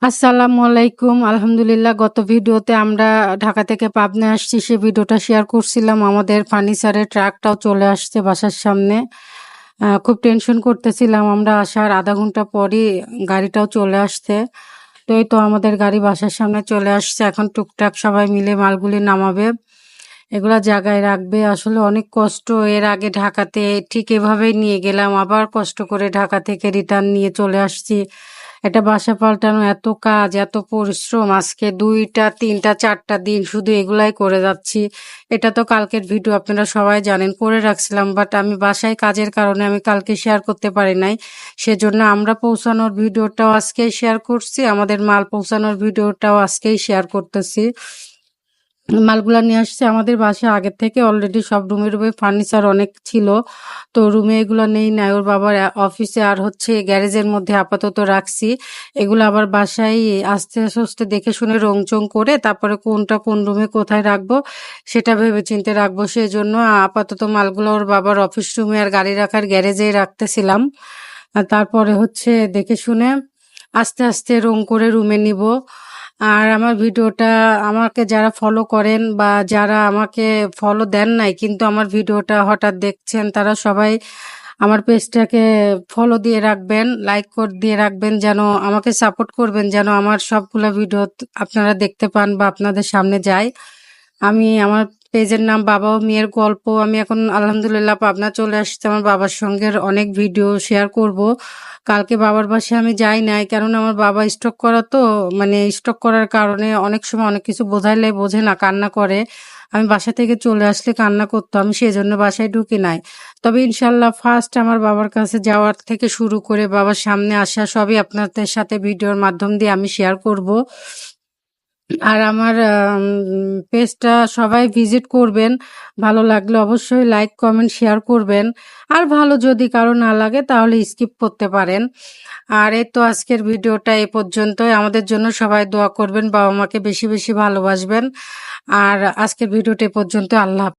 আসসালামু আলাইকুম। আলহামদুলিল্লাহ, গত ভিডিওতে আমরা ঢাকা থেকে পাবনা আসছি, সে ভিডিওটা শেয়ার করছিলাম। আমাদের ফার্নিচারের ট্রাকটাও চলে আসছে বাসার সামনে। খুব টেনশন করতেছিলাম, আমরা আসার আধা ঘন্টা পরই গাড়িটাও চলে আসছে। তো এই তো আমাদের গাড়ি বাসার সামনে চলে আসছে। এখন টুকটাক সবাই মিলে মালগুলি নামাবে, এগুলা জায়গায় রাখবে। আসলে অনেক কষ্ট, এর আগে ঢাকাতে ঠিক এভাবেই নিয়ে গেলাম, আবার কষ্ট করে ঢাকা থেকে রিটার্ন নিয়ে চলে আসছি। এটা বাসা পাল্টানো এত কাজ, এত পরিশ্রম, আজকে ২টা ৩টা ৪টা দিন শুধু এগুলাই করে যাচ্ছি। এটা তো কালকের ভিডিও, আপনারা সবাই জানেন, করে রাখছিলাম, বাট আমি বাসায় কাজের কারণে আমি কালকে শেয়ার করতে পারি নাই। সেজন্য আমরা পৌঁছানোর ভিডিওটাও আজকেই শেয়ার করছি, আমাদের মাল পৌঁছানোর ভিডিওটাও আজকেই শেয়ার করতেছি। মালগুলা নিয়ে আসছে আমাদের বাসায় আগের থেকে। অলরেডি সব রুমে রুমে ফার্নিচার অনেক ছিল, তো রুমে এগুলো নেই নাই, ওর বাবার অফিসে আর হচ্ছে গ্যারেজের মধ্যে আপাতত রাখছি। এগুলো আবার বাসায় আস্তে আস্তে দেখে শুনে রংচং করে তারপরে কোনটা কোন রুমে কোথায় রাখবো সেটা ভেবে চিন্তে রাখবো। সেই জন্য আপাতত মালগুলো ওর বাবার অফিস রুমে আর গাড়ি রাখার গ্যারেজেই রাখতেছিলাম। আর তারপরে হচ্ছে দেখে শুনে আস্তে আস্তে রং করে রুমে নিব। আর আমার ভিডিওটা আমাকে যারা ফলো করেন বা যারা আমাকে ফলো দেন নাই কিন্তু আমার ভিডিওটা হঠাৎ দেখছেন, তারা সবাই আমার পেজটাকে ফলো দিয়ে রাখবেন, লাইক করে দিয়ে রাখবেন, যেন আমাকে সাপোর্ট করবেন, যেন আমার সবগুলা ভিডিও আপনারা দেখতে পান বা আপনাদের সামনে যায়। আমি আমার পেজের নাম বাবা ও মেয়ের গল্প। আমি এখন আলহামদুলিল্লাহ পাবনা চলে আসছি, আমার বাবার সঙ্গে অনেক ভিডিও শেয়ার করব। কালকে বাবার বাসায় আমি যাই নাই, কারণ আমার বাবা স্ট্রোক করা, তো মানে স্ট্রোক করার কারণে অনেক সময় অনেক কিছু বোঝাইলে বোঝে না, কান্না করে। আমি বাসা থেকে চলে আসলে কান্না করতো, আমি সেই জন্য বাসায় ঢুকি নাই। তবে ইনশাল্লাহ ফার্স্ট আমার বাবার কাছে যাওয়ার থেকে শুরু করে বাবার সামনে আসা সবই আপনাদের সাথে ভিডিওর মাধ্যম দিয়ে আমি শেয়ার করব। আর আমার পেজটা সবাই ভিজিট করবেন। ভালো লাগলে অবশ্যই লাইক কমেন্ট শেয়ার করবেন। আর ভালো যদি কারো না লাগে তাহলে স্কিপ করতে পারেন। আর এই তো আজকের ভিডিওটা এ পর্যন্তই। আমাদের জন্য সবাই দোয়া করবেন, বাবা মাকে বেশি বেশি ভালোবাসবেন। আর আজকের ভিডিওটা এ পর্যন্ত। আল্লাহ হাফেজ।